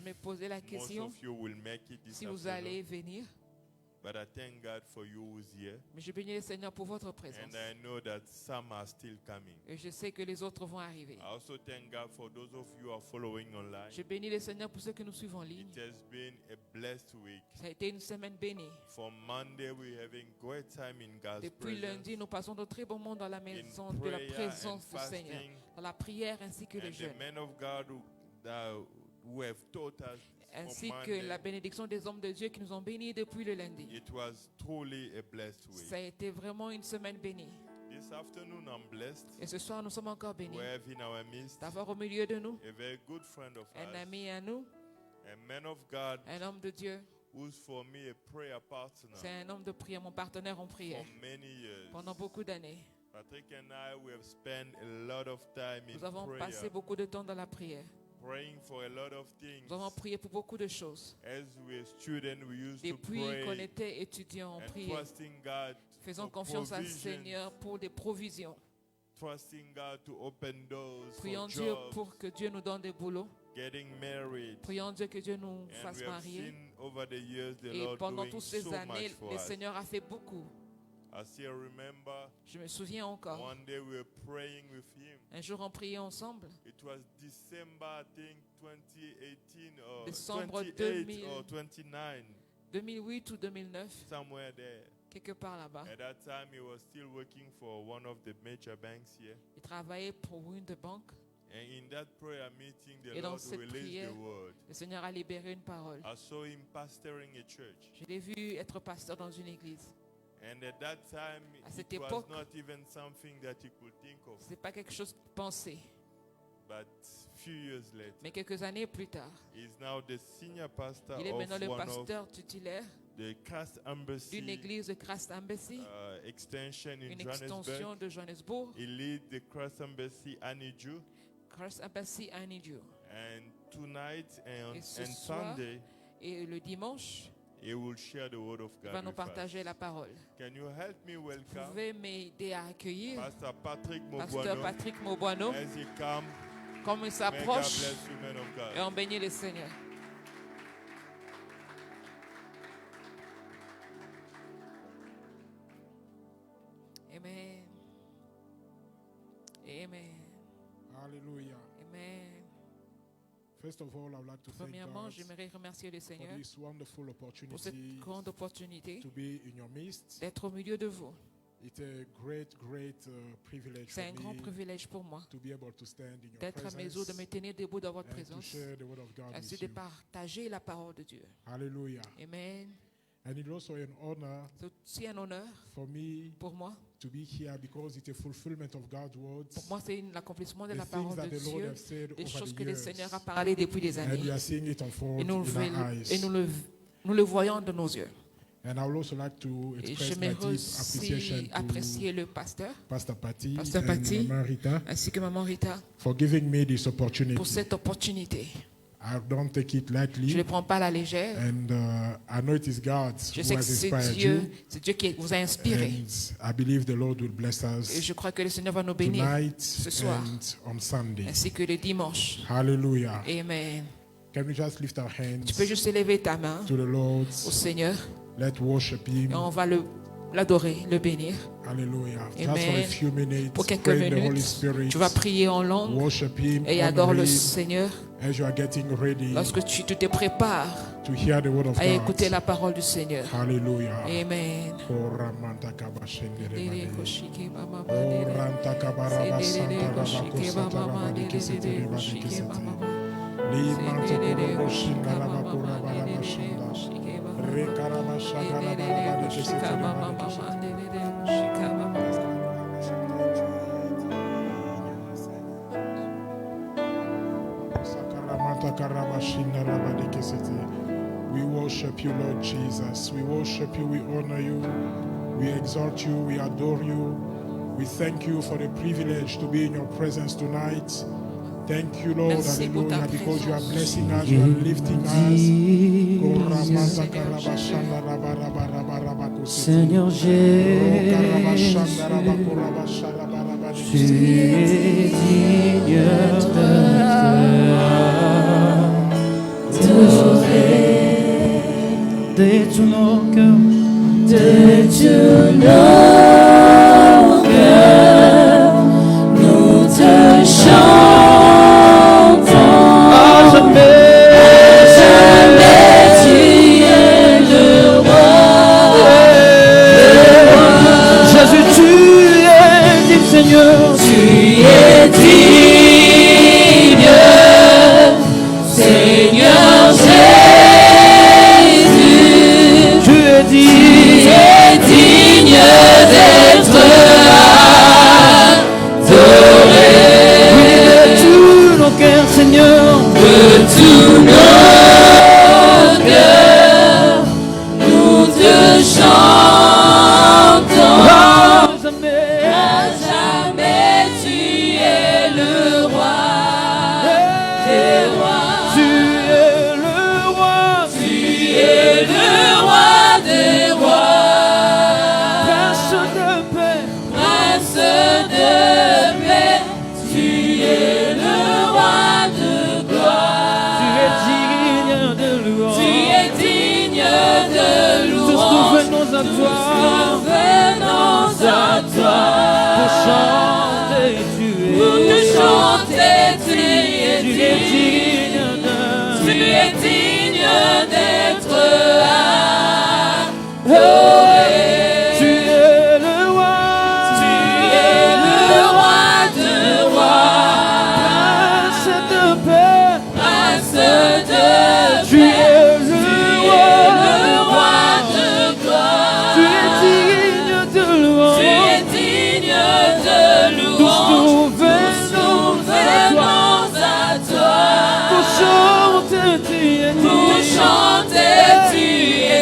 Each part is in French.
me posais la most question of you will make it this si vous afternoon. allez venir. But I thank God for you who's here. Mais je bénis le Seigneur pour votre présence. And I know that some are still coming. Et je sais que les autres vont arriver. I also thank God for those of you who are following online. Je bénis le Seigneur pour ceux que nous suivons en ligne. It has been a blessed week. Ça a été une semaine bénie. From Monday, we're having great time in God's Depuis presence. lundi, nous passons de très bons moments dans la maison In de la prayer présence and du Seigneur, fasting. dans la prière ainsi que le And the jeûne, men of God who have taught us ainsi on que Monday, la bénédiction des hommes de Dieu qui nous ont bénis depuis le lundi. it was truly a blessed week. Ça a été vraiment une semaine bénie. This afternoon, I'm blessed Et ce soir, nous sommes encore bénis to have in our midst d'avoir au milieu de nous a very good friend of un ours, ami à nous, a man of God un homme de Dieu. who's for me a prayer partner C'est un homme de prière, mon partenaire en for prière many years. pendant beaucoup d'années. Patrick and I, we have spent a lot of time in Nous avons prayer, passé beaucoup de temps dans la prière. praying for a lot of things. Nous avons prié pour beaucoup de choses. As we were students, we used to Depuis qu'on pray était étudiants, on and priait. trusting God, Faisons for confiance au provision, Seigneur pour des provisions. trusting God to open doors Prions for Dieu jobs, pour que Dieu nous donne des boulots. getting married. Prions Dieu que Dieu nous And fasse we have marier. seen over the years the Et Lord pendant doing toutes ces so années, much for le us. Seigneur a fait beaucoup. I still remember Je me souviens encore. one day we were praying with him. Un jour, on priait ensemble. It was December, I think, 2018 or Décembre 28 or 29, 2008 ou 2009, somewhere there. quelque part là-bas. At that time, he was still working for one of the major banks here. Il travaillait pour une des banques. And in that prayer meeting, the Et dans Lord cette released prière, the word. Le Seigneur a libéré une parole. I saw him pastoring a church. Je l'ai vu être pasteur dans une église. And at that time, À cette it was époque, not even something that he could think of. Ce n'est pas quelque chose de pensé. But few years later, Mais quelques années plus tard, he's now the senior pastor il est maintenant le of one of pasteur titulaire the Christ Embassy d'une église de Christ Embassy, extension in une Johannesburg. extension de Johannesburg. He leads the Christ Embassy Aniju. Christ Embassy à Nidio. And tonight and, Et ce and soir, Sunday, Et le dimanche, he will share the word of il God va nous with us. partager la parole. Can you help me Vous welcome pouvez m'aider à accueillir Pastor Patrick Pasteur Mobuano Patrick Mobuano, as he comes? comme il May God s'approche, bless you, man of et God. on bénit le Seigneur. Amen. Amen. Hallelujah. Amen. First of all, I would like to thank Premièrement, God j'aimerais remercier le for Seigneur this wonderful pour cette opportunity grande opportunité to be in your midst. d'être au milieu de vous. It's a great privilege C'est un for grand me privilège pour moi to be able to stand in your d'être à mes os, de me presence tenir debout dans votre and to présence, share the word of God ainsi with de you. partager la parole de Dieu. Hallelujah. Amen. And it's also an honor C'est aussi un honneur for me pour moi. to be here because it's a fulfillment of God's Pour words. moi, c'est l'accomplissement de The la things parole that de the Lord Dieu, has said des over choses the que le years. Seigneur a parlé depuis des And années. we are seeing it unfold Et nous, in our eyes. nous le voyons de nos yeux. And I would also like to Et express my j'aimerais deep appreciation aussi to apprécier le pasteur, Pastor Patty Pasteur and Patty. Mama Rita ainsi que Maman Rita, for giving me this opportunity. pour cette opportunité. I don't take it Je ne lightly, le prends pas à la légère. and I know it is God Je who sais que has c'est inspired Dieu qui vous a inspiré. you, and I believe the Lord will bless Et us je crois que le Seigneur va nous bénir tonight ce soir. and on Sunday. ainsi que le dimanche. Hallelujah. Amen. Can we just lift our hands Tu peux juste élever ta main to the Lord? au Seigneur Let's worship Him. et on va l'adorer, le bénir. Hallelujah. Just Amen. for a few minutes, Pour quelques pray in the Holy minutes, Spirit. tu vas prier en langue Worship Him, et honor adore le Him Seigneur as you are getting ready lorsque tu te prépares to hear the word of à écouter God. la parole du Seigneur. Hallelujah. Amen. We worship you, Lord Jesus. We worship you, we honor you, we exalt you, we adore you. We thank you for the privilege to be in your presence tonight. Thank you, Lord, Merci pour ta hallelujah, because you are présence. blessing us, you are lifting us. Seigneur Jésus, tu es digne de de tout nos cœurs, De tout nos cœurs, nous te chantons. à jamais. Jamais tu es le roi. Jésus, tu es digne, Seigneur. Tu es digne, Seigneur Jésus. Tu es Tu digne. es digne d'être adoré. Oui, de tous nos cœurs, Seigneur. De tous nos cœurs, nous te chantons. À jamais. À jamais tu es le roi des rois. Tu es le roi. Tu es le roi des rois. Prince de paix. Prince de paix, tu es le roi de gloire. Tu es digne de louange. Tu es digne de Tous nous louange. venons à toi Nous venons à toi. pour chanter. Tu Pour te es chanter, tu es digne. Tu es digne d'être adoré. Tu es le roi. Tu es le roi de rois. Prince de paix. Prince de Tu paix, es tu le es roi. le roi de gloire. Tu es digne de louange. Tu es digne de Tous louange. nous Nous venons à toi venons à toi. pour chanter. Tu es Pour digne. chanter, tu es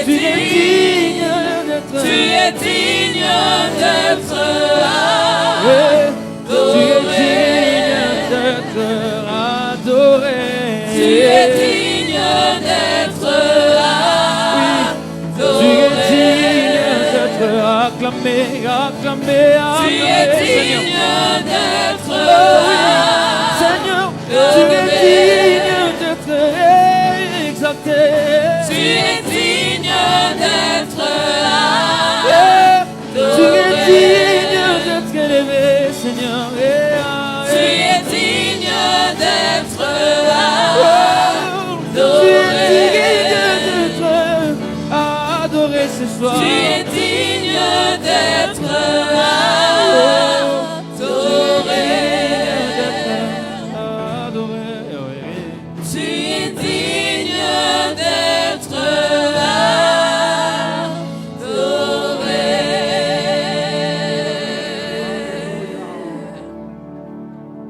Tu es digne. digne d'être Tu es digne d'être Tu es digne d'être adoré. Tu es digne d'être Tu es digne d'être acclamé, acclamé, Tu es acclamé, digne d'être Seigneur. Tu es digne d'être exalté. Tu es digne d'être Tu es digne d'être élevé, Seigneur. Tu es digne d'être Tu es digne d'être adoré ce soir. Tu es digne d'être adoré. Tu es digne d'être adoré.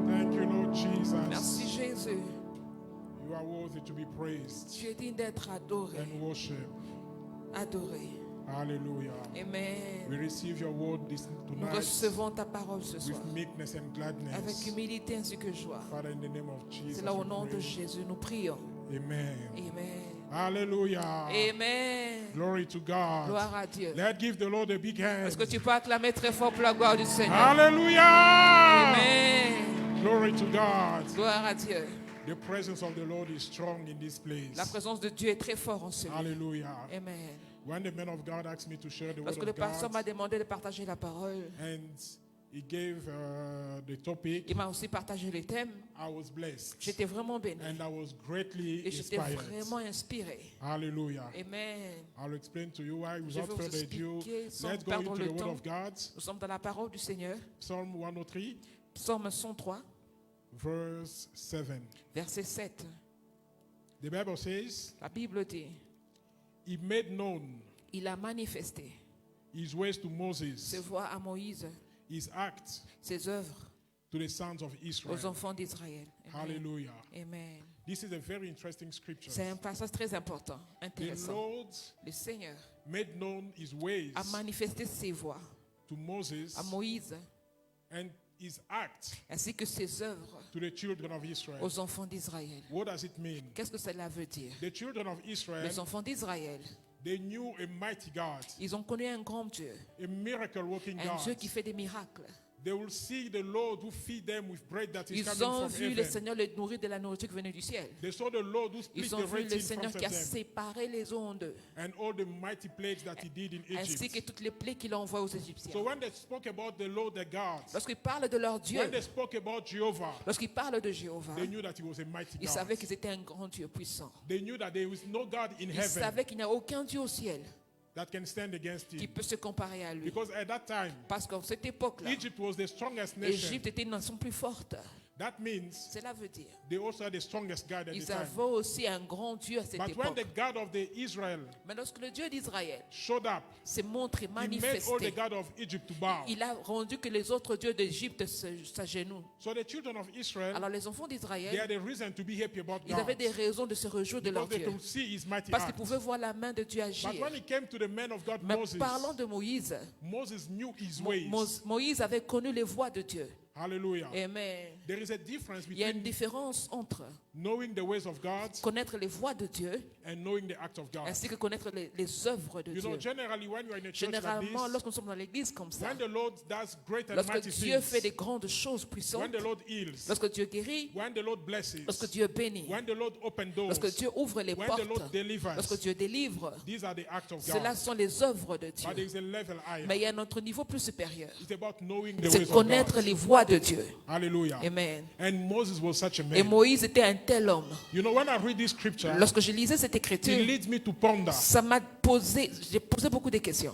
Thank you, Lord Jesus. Merci Jésus. You are worthy to be praised Tu es digne d'être adoré. and worshipped. Adoré. Hallelujah. Amen. We receive your word this Nous tonight recevons ta parole ce soir. with meekness and Avec gladness. humilité ainsi que joie. Father, in the name of Jesus, C'est là au we nom de pray. Jésus, nous prions. Amen. Amen. Hallelujah. Amen. Glory to God. Gloire à Dieu. Let's give the Lord a big hand. Est-ce que tu peux acclamer très fort pour la gloire du Seigneur? Hallelujah. Amen. Glory to God. Gloire à Dieu. The presence of the Lord is strong in this place. La présence de Dieu est très forte en ce lieu. Hallelujah. Amen. When the man of God asked me to share the word Lorsque le of pasteur m'a God, demandé de partager la parole, and he gave the topic, il m'a aussi partagé le thème. I was blessed. J'étais vraiment béni. And I was greatly Et j'étais inspired. vraiment inspiré. Hallelujah. Amen. I'll explain to you why. Je vais Without vous further ado, expliquer sans let's go perdre into le the word temps. of God. Nous sommes dans la parole du Seigneur. Psalm 103, Psaume 103, verse 7. verset 7. The Bible says, La Bible dit, He made known il a manifesté His ways to ses Moses, voies à Moïse, His acts ses œuvres to the sons of aux Israel. enfants d'Israël. Amen. Hallelujah. Amen. This is a very interesting scripture. C'est un passage très important, The intéressant. Lord Le Seigneur made known His ways a manifesté ses voies to Moses à Moïse, and His acts ainsi que ses œuvres to the children of Israel. aux enfants d'Israël. What does it mean? Qu'est-ce que cela veut dire? The children of Israel, Les enfants d'Israël, they knew a mighty God, ils ont connu un grand Dieu, a miracle working un Dieu God. qui fait des miracles. They will see the Lord who feed them with bread that is Ils coming ont from vu le heaven. Seigneur les nourrir de la nourriture qui venait du ciel. They saw the Lord who split Ils ont the vu Red le Sea in Seigneur front qui a of them, séparé les eaux en deux, and all the mighty plagues that he did in ainsi que Egypt. toutes les plaies qu'il a envoyées aux Égyptiens. So when they spoke about the Lord, the God, Lorsqu'ils parlent de leur Dieu, when they spoke about Jehovah, lorsqu'ils parlent de Jéhovah, they knew that he was a mighty ils God. savaient qu'ils étaient un grand Dieu puissant. They knew that there is no God in Ils heaven savaient qu'il n'y a aucun Dieu au ciel that can stand against qui him. peut se comparer à lui. Because at that time, Parce qu'en cette époque-là, Egypt was the strongest nation. l'Égypte était une nation plus forte. That means Cela veut dire they also had the strongest God at the ils time. avaient aussi un grand Dieu à cette But when époque. the God of the Israel Mais lorsque le Dieu d'Israël showed up, s'est montré, he made all the manifesté, God of Egypt to bow. il a rendu que les autres dieux d'Égypte s'agenouillent. So the children of Israel, Alors les enfants they d'Israël, had a reason to be happy about ils avaient God. des raisons de se réjouir de leur Because they Dieu. could see his mighty Parce qu'ils act. pouvaient voir la main de Dieu agir. But when it came to the man of God, Mais Moses, parlant de Moïse, Moses knew his ways. Moïse avait connu les voies de Dieu. Hallelujah. Amen. There is a difference Il y a une between différence entre knowing the ways of God connaître les voies de Dieu and knowing the act of God. ainsi que connaître les œuvres de You know, Dieu. generally when you are in a church like Généralement, this, lorsque nous sommes dans l'église comme ça, when the Lord does great and lorsque mighty Dieu fait des things, grandes choses when puissantes, the Lord heals, lorsque Dieu guérit, when the Lord blesses, lorsque Dieu bénit, when the Lord opens doors, lorsque Dieu ouvre les when the Lord portes, delivers, lorsque Dieu délivre, these are the acts of cela God. sont les œuvres de But there Dieu. is a level higher. Mais il y a un autre niveau plus supérieur. It's about knowing the ways C'est of connaître God. les voies de Dieu. Hallelujah. Amen. And Moses was such a Et man. Moïse était un tel homme. You know, when I read this scripture, Lorsque je lisais cette it écriture, leads me to ponder, j'ai posé beaucoup de questions.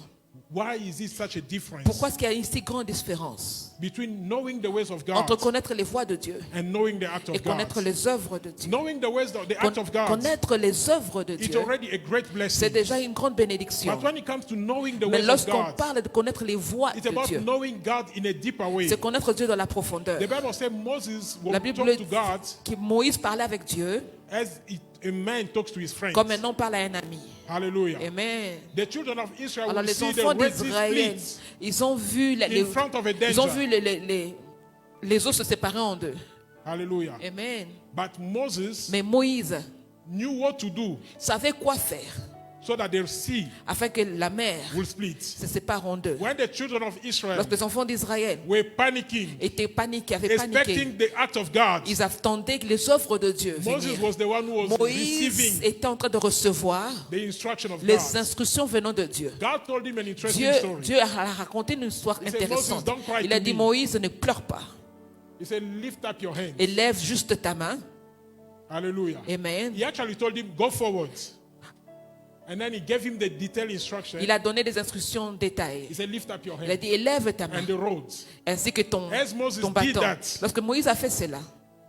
why is it such a difference Pourquoi est-ce qu'il y a une si grande différence between knowing the ways of entre God connaître les voies de Dieu and knowing the act et of God? connaître les œuvres de Dieu? Knowing the ways of the act of God, Connaître les œuvres de it's Dieu, already a great c'est blessing. déjà une grande bénédiction. But when it comes to knowing the Mais ways of lorsqu'on God, parle de connaître les voies it's de about Dieu, knowing God in a deeper way. c'est connaître Dieu dans la profondeur. The Bible says Moses La will Bible talk dit to God que Moïse parlait avec Dieu as a man talks to his friends. comme un homme parle à un ami. Hallelujah. Amen. The children of Israel Alors will les see the enfants Red Sea d'Israël, split ils ont vu in front of a ils ont danger. vu les eaux se séparer en deux. Hallelujah. Amen. But Moses Mais Moïse knew what to do savait quoi faire so that the sea afin que la mer will split. se sépare en deux. When the children of Israel Lorsque les enfants d'Israël were panicking, étaient paniqués, avaient paniqué, expecting the act of God, ils attendaient que les œuvres de Dieu Moses venir. was the one who was Moïse receiving était en train de recevoir the instruction of les God. instructions venant de Dieu. God told him an interesting Dieu, story. Dieu a raconté une histoire He said, intéressante. "Moses, don't cry Il a to dit, me." Moïse, ne pleure pas. He said, lift up your hands. Élève juste ta main. Hallelujah. Amen. He actually told him, go forward. And then he gave him the detailed instruction. Il a donné des instructions détaillées. He said, lift up your Il a hands. dit, élève ta main, And the roads. ainsi que ton As Moses did bâton. that, Lorsque Moïse a fait cela,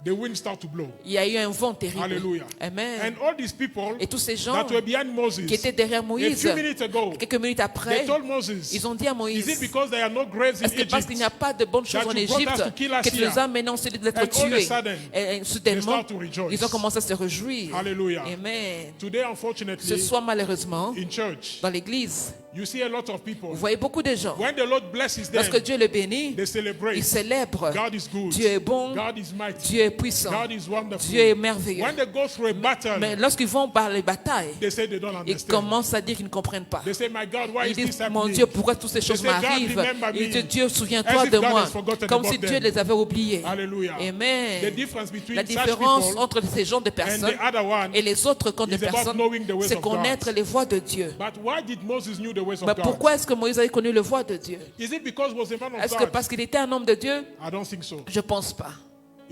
the wind started to blow. il y a eu un vent terrible. Hallelujah. Amen. And all these people Et tous ces gens that were behind Moses, qui étaient derrière a Moïse, few minutes ago, quelques minutes après, they told Moses, ils ont dit à is it Moïse, because there are no graves in est-ce que parce qu'il n'y a Egypt? pas de bonnes choses that en you brought us Égypte to kill us que tu here? nous as maintenant celui d'être And all of a tués? sudden, Et they soudainement, start to rejoice. ils ont commencé à se réjouir. Hallelujah. Amen. Today, Ce unfortunately, soir, malheureusement, in church, dans l'église, you see a lot of people. vous voyez beaucoup de gens. When the Lord blesses them, Lorsque Dieu le bénit, they celebrate. ils célèbrent. God is good. Dieu est bon, God is mighty. Dieu est puissant, God is wonderful. Dieu est merveilleux. When they go through a battle, Mais lorsqu'ils vont par les batailles, they say they don't ils understand. commencent à dire qu'ils ne comprennent pas. They say, my God, why Ils is this disent, mon happening? Dieu, pourquoi toutes ces choses They say, God, m'arrivent? remember Ils me. disent, Dieu, souviens-toi As if de God moi. has forgotten Comme about si Dieu them. les avait oubliés. Hallelujah. The Amen. difference between La such différence people entre ces genres de and personnes the other one et les autres camps de is about personnes, knowing the ways c'est of God. connaître les voies de Dieu. But why did Moses knew the ways of Mais God? pourquoi est-ce que Moïse avait connu les voies de Dieu? Is it because he was a man of Est-ce que God? parce qu'il était un homme de Dieu? I don't think so. Je ne pense pas.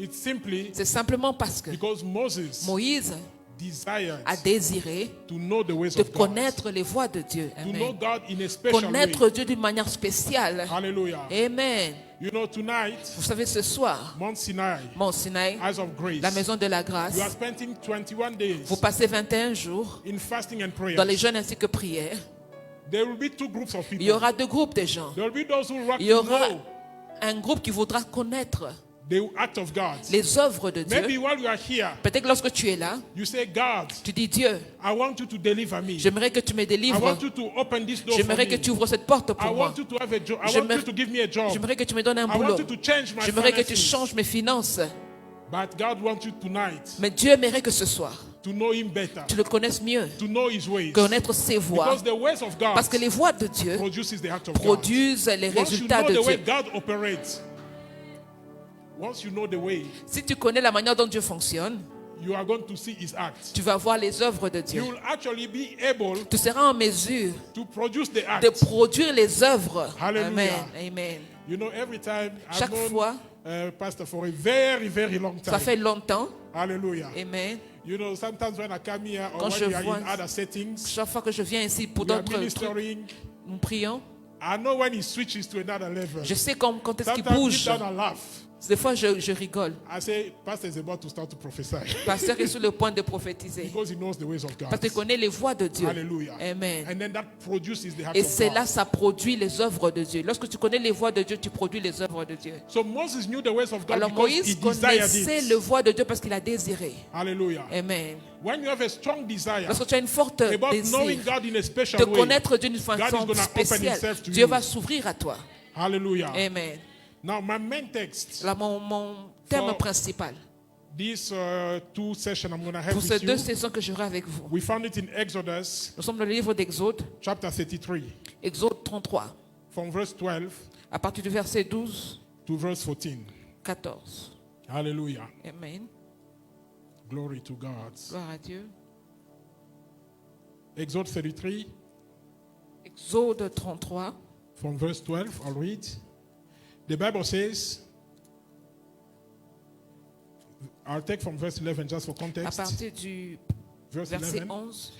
It's simply C'est simplement parce que because Moses Moïse desired a désiré to know the ways de of God. connaître les voies de Dieu. To know Amen. God in a special way. Connaître Dieu d'une manière spéciale. Hallelujah. Amen. You know, tonight, Vous savez, ce soir, Mount Sinai, Mont Sinaï, Eyes of Grace, la maison de la grâce, you are spending 21 days vous passez 21 jours in fasting and prayer. dans les jeûnes ainsi que prières. There will be two groups of people. Il y aura deux groupes de gens. There will be those who want Il y to aura know un groupe qui voudra connaître the act of God. les œuvres de Dieu. Maybe while you are here, Peut-être que lorsque tu es là, you say, God, tu dis, Dieu, I want you to deliver me. j'aimerais que tu me I délivres. want you to open this door for J'aimerais que me. tu ouvres cette porte I pour moi. want you to have a job. I want J'aimerais- you to give me a job. J'aimerais que tu me donnes un I want boulot. you to change my J'aimerais que tu finances. changes mes finances. But God wants you tonight Mais Dieu aimerait que ce soir, to know Him better, tu le connaisses mieux, to know His ways. connaître ses voies. Because the ways of God Parce que les voies de Dieu produces the act of God. produisent les Once you résultats know de the way Dieu. God operates, Once you know the way, Si tu connais la manière dont Dieu fonctionne, you are going to see His act. tu vas voir les œuvres de Dieu. You will actually be able Tu seras en mesure to produce the de act. produire les œuvres. Hallelujah. Amen. Amen. You know, every time I've Chaque known fois, Pastor for a very, very long time. ça fait longtemps. Hallelujah. Amen. You know, sometimes when I come here or Quand when je we are vois- in other settings, Chaque fois que je viens ici pour we are d'autres trucs, ministering. nous prions. I know when he switches to another level. Je sais quand est-ce qu'il Sometimes bouge. deep down I laugh. Des fois, je rigole. I say, Pastor is about to start to prophesy Pasteur est sur le point de prophétiser. because he knows the ways of God. Parce qu'il connaît les voies de Dieu. Hallelujah. Amen. And then that produces the heart Et of c'est God. là, ça produit les œuvres de Dieu. Lorsque tu connais les voies de Dieu, tu produis les œuvres de Dieu. So Moses knew the ways of God Alors because he Moïse desired connaissait it. le voie de Dieu parce qu'il a désiré. Hallelujah. Amen. When you have a strong desire Lorsque tu as une forte about désir knowing God in a de special way, connaître Dieu d'une God is façon gonna open spéciale, himself to Dieu you. va s'ouvrir à toi. Hallelujah. Amen. Now, my main text, Là, mon thème For- principal this two sessions I'm going to have pour ces with deux you, saisons que j'aurai avec vous. we found it in Exodus Nous sommes dans le livre d'Exode, chapter 33, Exode 33, from verse 12 à partir du verset 12, to verse 14. 14. Hallelujah. Amen. Glory to God. Gloire à Dieu. Exodus 33, Exode 33, from verse 12, I'll read. The Bible says, I'll take from verse 11 just for à context. partir du Verse verset 11. 11.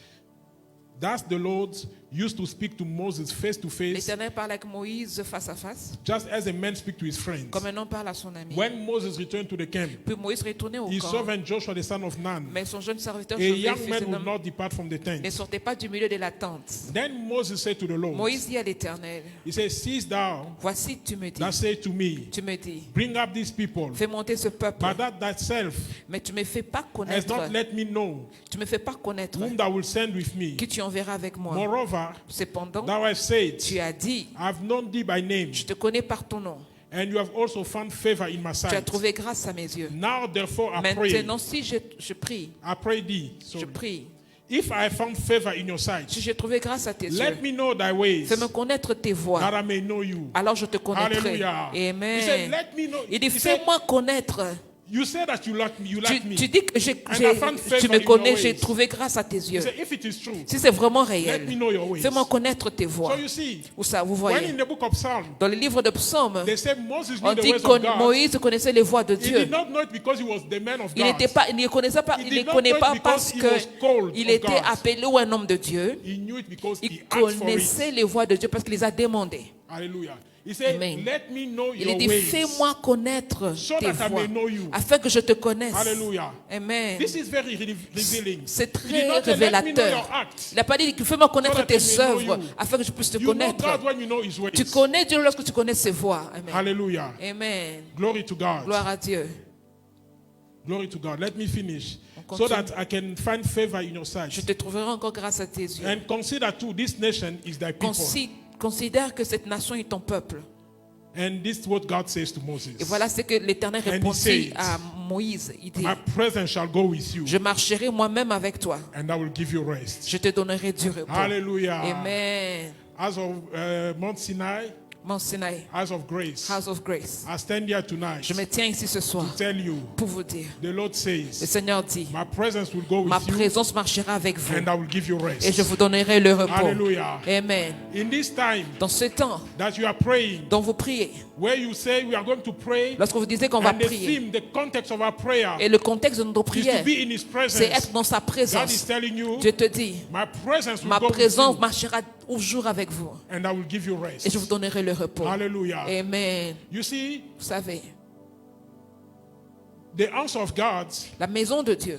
Thus the Lord used to speak to Moses face to face, L'Éternel parle avec Moïse face à face, just as a man speaks to his friends. comme un homme parle à son ami. When Moses returned to the camp, Puis Moïse retournait au his camp, servant Joshua, the son of Nun, mais son jeune serviteur a Josué, young fils man d'un would homme, not depart from the ne tent. sortait pas du milieu de la tente. Then Moses said to the Lord, Moïse dit à l'Éternel, he said, seest thou voici tu me dis, that say to me, tu me dis, bring up these people, fais monter ce peuple, but that thyself mais tu me fais pas has connaître, not let me know tu me fais pas connaître whom thou wilt send with me. qui tu enverras avec moi. Moreover, Cependant, thou hast said, tu as dit, I've known thee by name, je te connais par ton nom, and you have also found favor in my tu as sight. trouvé grâce à mes yeux. Now therefore I pray, Maintenant, si je prie, I pray thee, je sorry, prie, if I found favor in your sight, si j'ai trouvé grâce à tes yeux, let me know thy ways, fais-me connaître tes voies, that I may know you. alors je te connaîtrai. Hallelujah. He said, Amen. let me know. Il dit, He said, fais-moi connaître. you say that you like me, you like me. Tu dis que And I found favor tu in me your connais, ways. j'ai trouvé grâce à tes He yeux. said, if it is true, Si c'est vraiment let me réel, know your ways. fais-moi connaître tes So voies. you see, Où ça, vous when voyez? in the book of Psalms, Dans le livre de Psaumes, they say Moses knew on the dit ways que of God. Moïse connaissait les voies de He Dieu. did not know it because he was the man of Il God. n'était pas, il ne connaissait pas, He il did ne not connaît know it pas because parce he was called qu'il of était God. appelé ou un homme de Dieu. He knew it because Il he asked for it. connaissait les voies de Dieu parce qu'il les a demandées. Hallelujah. He said, Amen. let me know Il your a dit, ways. fais-moi connaître So tes that I voies, may know you. afin que je te connaisse. Hallelujah. Amen. This is very revealing. C'est He did très not say, let me know révélateur. your acts. Il n'a pas dit que fais-moi connaître So that I tes may know œuvres, you. afin que je puisse te You know connaître. God when you know his ways. Tu connais Dieu lorsque tu connais ses voies. Amen. Hallelujah. Amen. Glory to God. Gloire à Dieu. Glory to God. Let me finish. On So continue. that I can find favor in your sight. Je te trouverai encore grâce à tes yeux. And consider too, this nation is thy people. Considère que cette nation est ton peuple. And this is what God says to Et Moses. voilà ce que l'Éternel And he répondit said, à Moïse. Il dit, My presence shall go with you, je marcherai moi-même avec toi. and I will give you rest. Je te donnerai du repos. Hallelujah. Amen. As of Mount Sinai, Mont Sinaï, House of Grace, House of Grace. I stand here tonight Je me tiens ici ce soir to tell you, pour vous dire. the Lord Le says, Seigneur dit, my presence will go ma with you, présence marchera avec vous and I will give you et je rest. vous donnerai le repos. Hallelujah. Amen. In this time Dans ce temps that you are praying, dont vous priez, where you say we are going to pray, lorsque vous disiez qu'on va and the prier, theme, the context of our prayer et le contexte de notre is prière, to be in His c'est presence. être dans sa God is présence. telling you, Dieu te dit, my presence will ma go with présence you, marchera toujours avec vous and I will give you et je vous rest. donnerai le repos. Hallelujah. Amen. You see, Vous savez, the answer of God, la maison de Dieu,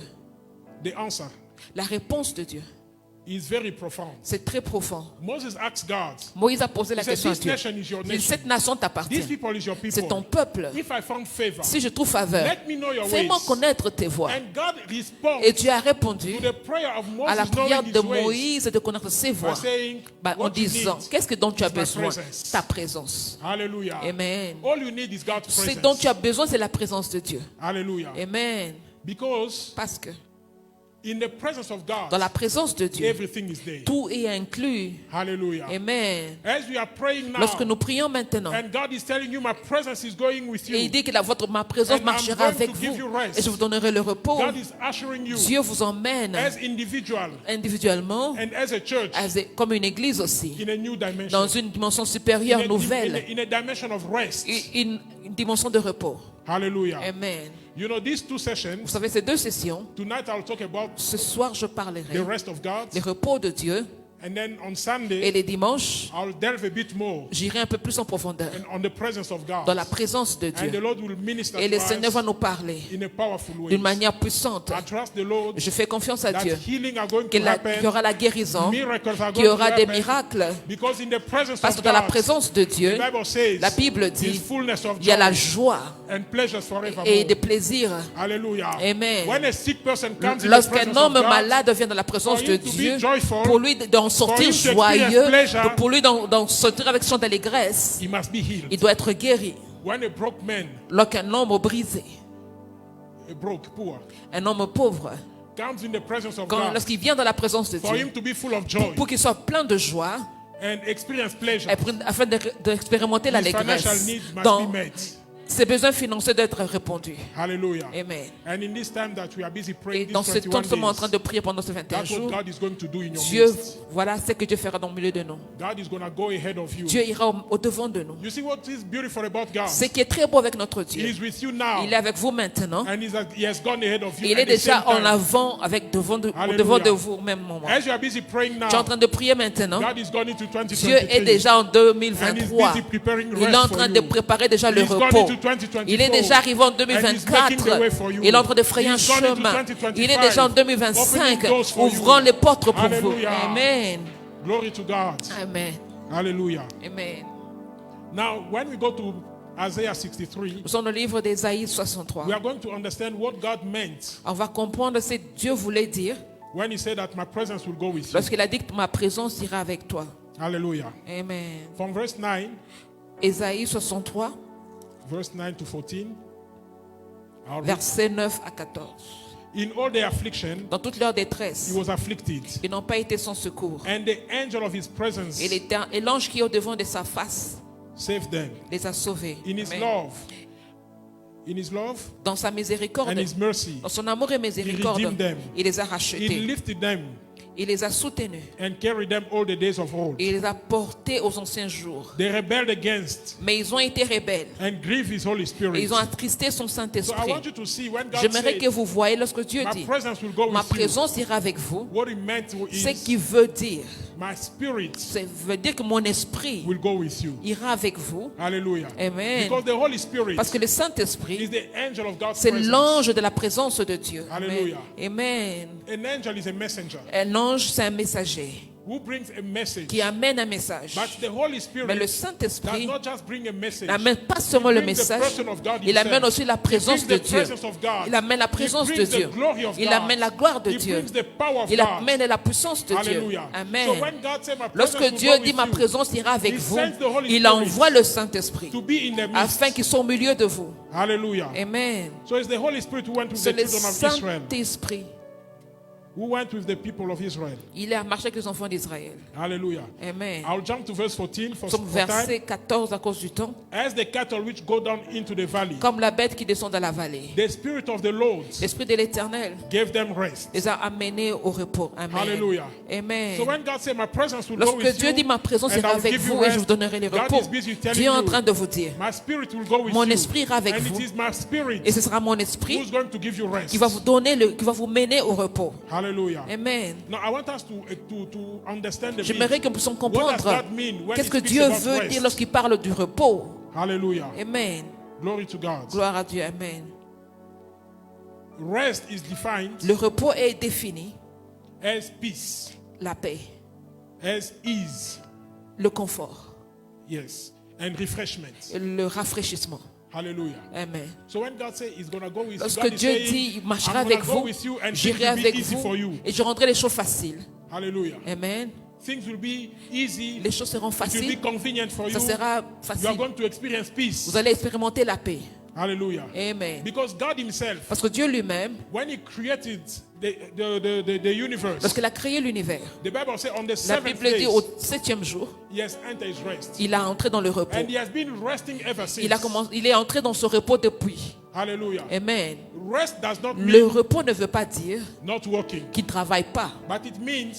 the answer la réponse de Dieu, is very profound. c'est très profond. Moses asked God, Moïse a posé la he said, question à this Dieu. nation is your Il dit, nation. cette nation These t'appartient. people is your C'est ton people. peuple. If I found favor, Si je trouve faveur, let me know your fais-moi ways. connaître tes voies. And God responds Et Dieu a répondu to the prayer of à la Moses prière knowing de his ways Moïse de connaître ses by voies. saying, En what you disant, need. qu'est-ce que dont tu as is my besoin? presence. Ta présence. Hallelujah. Amen. All you need is God's Ce presence. dont tu as besoin, c'est la présence de Dieu. Hallelujah. Amen. Because Parce que In the presence of God, Dans la présence de Dieu, everything is there. tout est inclus. Hallelujah. Amen. As we are praying now, Lorsque nous prions maintenant, and God is telling you, my presence is going with et il you. dit que ma présence And marchera I'm going avec to give vous, you rest. et je vous donnerai le repos. God is ushering you Dieu vous emmène as individual individuellement, and as a church comme une église aussi, in a new dimension. dans une dimension supérieure, nouvelle, In a dimension of rest. une dimension de repos. Hallelujah. Amen. You know, these two Vous sessions, savez, ces 2 sessions, tonight I'll talk about ce soir je the parlerai rest of God. des repos de Dieu, And then on et Sunday, les dimanches, I'll delve a bit more j'irai un peu plus en profondeur on the presence of God. dans la présence de And the Dieu. Lord will minister Et le to Seigneur us va nous parler in a powerful way. d'une manière puissante. I trust the Lord Je fais confiance à that Dieu healing are going qu'il to happen. y aura la guérison, Miracles are qu'il y going to aura des happen. miracles. Because in the presence Parce que of dans la God, présence de Dieu, the Bible says, la Bible is dit, fullness of il y a la joy joie and pleasures forevermore. et des plaisirs. Hallelujah. Amen. When a sick person comes in the Lorsqu'un presence homme of God, malade vient dans la présence for de him to be Dieu, joyful, pour lui d'en sortir him to experience joyeux, pleasure, pour lui d'en sortir avec son allégresse, he must be healed. il doit être guéri. When a broke man, Lorsqu'un homme brisé, a broke, poor, un homme pauvre, comes in the presence of God, lorsqu'il vient dans la présence de for him Dieu, to be full of joy pour qu'il soit plein de joie, and experience pleasure, afin d'expérimenter his financial l'allégresse, needs must dans be met. ses besoins financiers d'être répondus. Hallelujah. Amen. And in this time that we are busy Et praying, dans these ce temps, 21 nous sommes en train days, de prier pendant ces 21 that's what jours. God is going to do in your Dieu, midst. voilà ce que Dieu fera dans le milieu de nous. God is going to go ahead of you. Dieu ira au devant de nous. You see what is beautiful about God? Ce qui est très beau avec notre He Dieu, is with you now, il est avec vous maintenant. and he has gone ahead of you. Il at est the déjà same time. en avant au Hallelujah. devant de vous au même moment. As you are busy praying now, Tu es en train de prier maintenant. God is going into Dieu est 2023. déjà en And he's 2023. busy preparing Il est en rest for train you. de préparer déjà le He's gone repos. into 2024. Il est déjà arrivé en And he's making the 2024. way for you. Il est en train de frayer un He's gone into chemin. 2025. Il est déjà en 2025, Opening doors for you. ouvrant les portes pour vous. Hallelujah. Amen. Glory to God. Amen. Hallelujah. Amen. Now, when we go to Isaiah 63, Nous sommes dans le livre d'Ésaïe 63. we are going to understand what God meant On va comprendre ce que Dieu voulait dire when he said that my presence will go with you. lorsqu'il a dit que ma présence ira avec toi. Hallelujah. Amen. From verse 9, Ésaïe 63, verse 9 to 14. I'll read. versets 9 à 14. In all their affliction, Dans toute leur détresse, he was afflicted. ils n'ont pas été sans secours. And the angel of his presence Et l'ange qui est au devant de sa face saved them. les a sauvés. In his Amen. love, in his love Dans sa miséricorde, and his mercy, dans son amour et miséricorde, redeemed them. il les a he rachetés. lifted them Il les a soutenus. and carried them all the days of old. Et il les a portés aux anciens jours. They rebelled against Mais ils ont été rebelles. and grieved his Holy Et Spirit. ils ont attristé son So I Saint-Esprit. want you to see when God J'aimerais said, que vous voyez lorsque Dieu my dit, presence will go ma with you. présence ira avec vous. What it meant Ce is qui veut dire, my spirit ça veut dire que mon esprit will go with you. ira avec vous. Hallelujah. Amen. Because the Holy Spirit Parce que le is Saint-Esprit, the angel of God's c'est presence. l'ange de la présence de Dieu. Amen. Alléluia. Amen. An angel is a messenger Un ange, c'est un messager who brings a message. qui amène un message. But the Holy Mais Spirit le does Saint-Esprit not just bring a message. n'amène pas seulement le brings the message, person of God il amène himself. aussi la He présence brings de the Dieu. presence of God. Il amène la He présence de brings the Dieu. glory of Il God. amène la gloire de He Dieu. brings the power of Il God. amène la puissance de Dieu. Hallelujah. So Amen. when God said, my presence Lorsque will Dieu go dit with ma you, présence ira avec He vous, sends the Holy il Spirit envoie le Saint-Esprit to be in the midst. afin qu'il soit au milieu de vous. Hallelujah. Amen. So it's the Holy Spirit who went with C'est the le children of Israel. Saint-Esprit. Who went with the people of Israel. Il a marché avec les enfants d'Israël. Hallelujah. Amen. I'll jump to verse 14 Nous for sommes time. verset 14 à cause du temps. As the cattle which go down into the valley, Comme la bête qui descend dans la vallée. the Spirit of the Lord L'Esprit de l'Éternel gave them rest. les a amenés au repos. Amen. Hallelujah. Amen. So when God said, my presence will go Lorsque with Dieu you, dit ma présence and ira I will avec give you vous et je vous rest, donnerai les God repos, is busy telling Dieu est en you, train de vous dire, my spirit will go with mon you. esprit ira avec And vous. it is my spirit Et ce sera mon esprit who's going to give you rest. qui va vous donner qui va vous mener au repos. Hallelujah. Amen. Now I want us to understand the J'aimerais meaning. que nous puissions What does comprendre that mean when qu'est-ce it que speaks Dieu about veut rest? dire lorsqu'il parle du repos. Hallelujah. Amen. Glory to God. Gloire à Dieu. Amen. Rest is defined Le repos est défini, as peace, la paix, as ease, le confort, yes, and refreshment. le rafraîchissement. Hallelujah. Amen. So when God says He's gonna go with you, Lorsque God is Dieu saying, dit, il marchera I'm gonna avec go vous, with you and things j'irai will be avec easy for vous you. et je rendrai les choses faciles. Hallelujah. Amen. Things will be easy. Les choses seront It will be faciles. convenient for you. Ça sera You are facile. going to experience peace. Vous allez expérimenter la paix. Hallelujah. Amen. Because God himself, Parce que Dieu lui-même, when he created the universe, lorsqu'il a créé l'univers, the Bible says on the la seventh Bible day, dit au 7e jour, he has entered his rest. il a entré dans le repos. And he has been resting ever since. Il est entré dans ce repos depuis. Hallelujah. Amen. Rest does not Le mean repos ne veut pas dire not working, qu'il ne travaille pas. but it means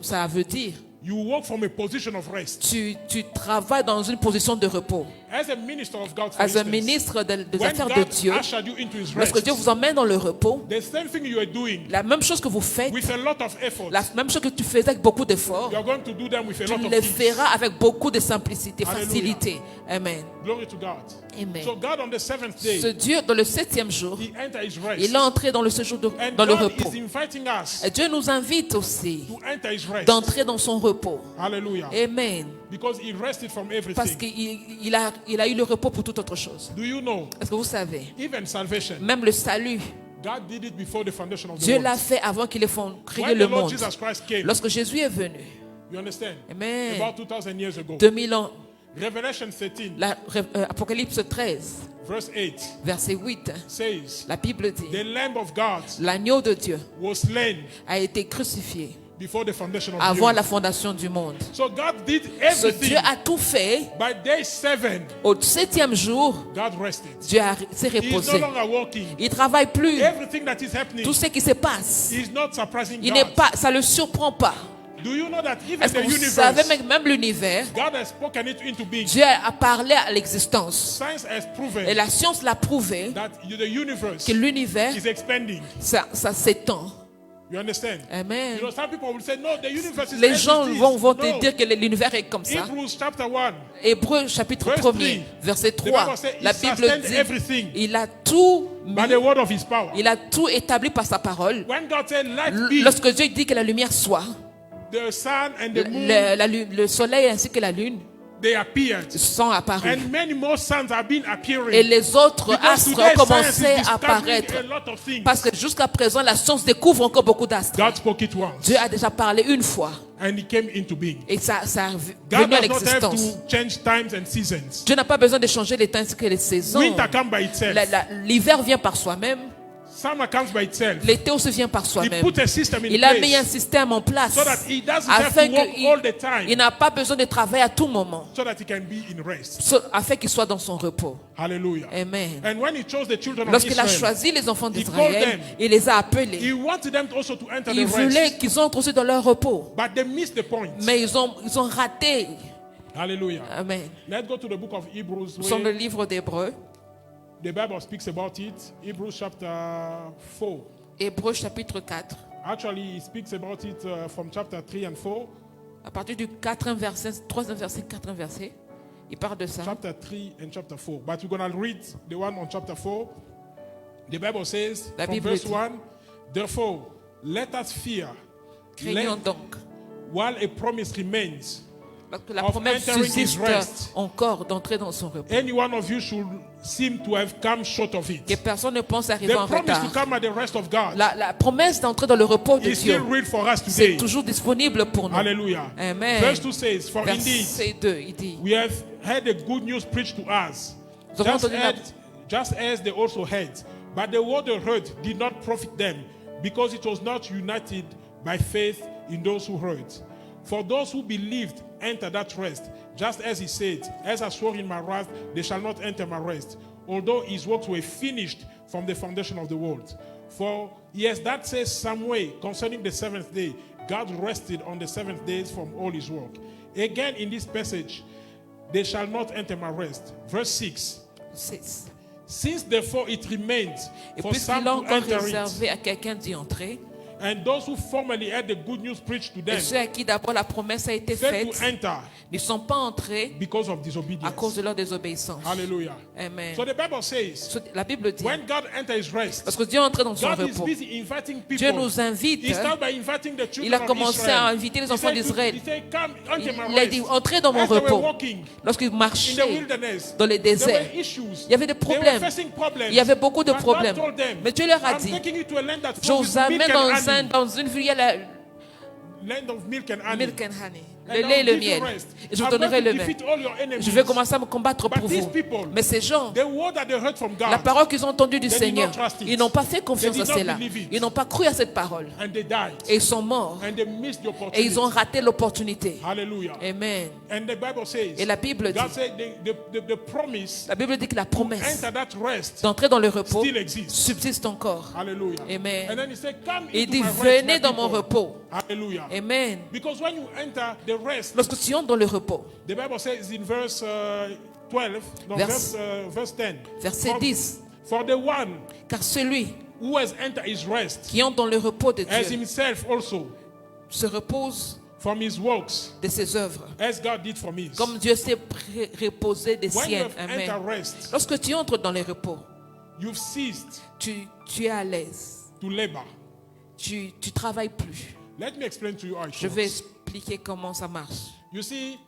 Ça veut dire you work from a position of rest. tu travailles dans une position de repos. As a minister of God, for As un instance, ministre des when affaires de God Dieu, ushered you into his lorsque rest, Dieu vous emmène dans le repos, the same thing you are doing la même chose que vous faites, with a lot of effort, la même chose que tu faisais avec beaucoup d'efforts, you are going to do them with a tu lot of le ease. feras avec beaucoup de simplicité, Hallelujah. facilité. Amen. Glory to God. Amen. So God on the seventh day, Ce Dieu, dans le 7e jour, he entered his rest. il est entré dans le séjour And dans le God repos. is inviting us Et Dieu nous invite aussi to enter his rest. d'entrer dans son repos. Hallelujah. Amen. Because he rested from Parce everything. qu'il a eu le repos pour toute autre chose. Do you know, Est-ce que vous savez, even salvation, même le salut, God did it before the foundation of the Dieu world. l'a fait avant qu'il ait créé When le the Lord monde. Jesus Christ came, Lorsque Jésus est venu, you understand? Amen. About 2000 years ago. 2000 ans, Revelation 13, Apocalypse 13, verse 8 verset 8, says, la Bible dit, the Lamb of God l'agneau de Dieu was slain a été crucifié before the foundation of the avant earth. la fondation du monde. So God did Ce everything. Dieu a tout fait. By day 7, Au 7e jour, God rested. Dieu s'est He is no reposé. longer working. Il ne travaille plus. Everything that is happening Tout ce qui se passe, is not surprising il n'est God. pas, ça ne le surprend pas. Do you know that even Est-ce que the vous savez, universe, même l'univers, God has spoken it into being. Dieu a parlé à l'existence. Science has Et proven la science l'a prouvé that the universe que l'univers, is expanding. ça s'étend. You understand? Amen. You know, some people will say, no, the universe is Les as gens it is. vont No. te dire que l'univers est comme ça. Hebrews chapter 1. Hébreux chapitre Verse 1er, 3. verset The 3. Bible says, La he Bible sustained dit, everything il a tout mis, by the word of his power. il a tout établi par sa parole. When God said, light be, Lorsque Dieu dit que la lumière soit, the sun and the moon, le soleil ainsi que la lune they appeared. sont apparus. And many more suns have been appearing. Et les autres Because astres today ont science commencé is à discovering apparaître. a lot of things. Parce que jusqu'à présent, la science découvre encore beaucoup d'astres. God spoke it once. Dieu a déjà parlé une fois. And it came into being. Et ça a God venu à does not have l'existence. to change times and seasons. Dieu n'a pas besoin de changer les temps ainsi que les saisons. Winter comes by itself. L'hiver vient par soi-même. Summer comes by itself. L'été aussi vient par He soi-même. put a system in Il a mis un place système en place so that he doesn't have afin to work all the qu'il time, n'a pas besoin de travailler à tout moment, so that he can be in rest. afin qu'il soit dans son repos. Hallelujah. Amen. And when he chose the children of Lorsqu'il a Israel, choisi les enfants He d'Israël, called them. il les a appelés. he wanted them also to enter Il the voulait rest. qu'ils entrent aussi dans leur repos. But they missed the point. Mais ils ont raté. Hallelujah. Amen. Let's go to the book of Hebrews. Nous sommes le Where livre d'Hébreux. the Bible speaks about it. Hebrews chapter 4. Hébreux chapitre 4. Actually, he speaks about it from chapter 3 and 4. À partir du 4e verset, 3e verset, 4e verset, il parle de ça. Chapter 3 and chapter 4. But we're going to read the one on chapter 4. The Bible says, La from Bible verse dit. 1, therefore, let us fear, Craignons donc, while a promise remains. parce que la Of promesse entering his subsiste rest. encore d'entrer dans son repos. Any one of you should seem to have come short of Que it. personne ne pense The arriver en promise retard. to come at the rest of God La promesse d'entrer dans le repos de is still Dieu, real for us c'est today. toujours disponible pour nous. Hallelujah. Amen. Verse 2 says, for indeed, Verset 2, il dit, we have had the good news preached to us, Nous avons just entendu la- just as they also had. But the word they heard did not profit them, because it was not united by faith in those who heard. For those who believed enter that rest, just as he said, as I swore in my wrath, they shall not enter my rest, although his works were finished from the foundation of the world. For yes, that says some way concerning the seventh day, God rested on the seventh day from all his work. Again in this passage, they shall not enter my rest. Verse 6. 6. Since therefore it remains Et for some puisqu'il est to encore enter it, réservé à quelqu'un d'y entrer, and those who formerly had the good news preached to et them, ceux à qui d'abord la promesse a été failed to faite, enter ne sont pas entrés because of à disobedience. cause de leur désobéissance. Hallelujah. Amen. So the Bible says, La Bible dit, when God enters his rest, parce que Dieu est entré dans son God is repos, busy inviting Dieu people. nous invite. He started by inviting the children Il a of commencé Israel. à inviter les enfants He said to- d'Israël. he said, come enter my Il a dit, rest. entrez dans mon As they were repos. walking Lorsqu'ils in the marchaient wilderness, dans les there déserts, were issues. il y avait des They were problèmes. facing problems. Il y avait beaucoup de But God problèmes. told them, Mais Dieu leur a I'm dit, taking you to a land that je flows vous with milk amène and honey. dans une ville, Land of milk and honey. milk and honey. le lait et le miel. Et je vous donnerai le miel. Je vais commencer à me combattre pour vous. Mais ces gens, la parole qu'ils ont entendue du Seigneur, ils n'ont pas fait confiance à cela. Ils n'ont pas cru à cette parole. Et ils sont morts. Et ils ont raté l'opportunité. Amen. Et la Bible dit, que la promesse d'entrer dans le repos subsiste encore. Amen. Il dit, venez dans mon repos. Amen. Lorsque tu entres dans le repos, verset 10, car celui qui entre dans le repos de Dieu se repose de ses œuvres, comme Dieu s'est reposé des siennes. Amen. Lorsque tu entres dans le repos, tu es à l'aise. Tu travailles plus. Je vais expliquer comment ça marche. You see,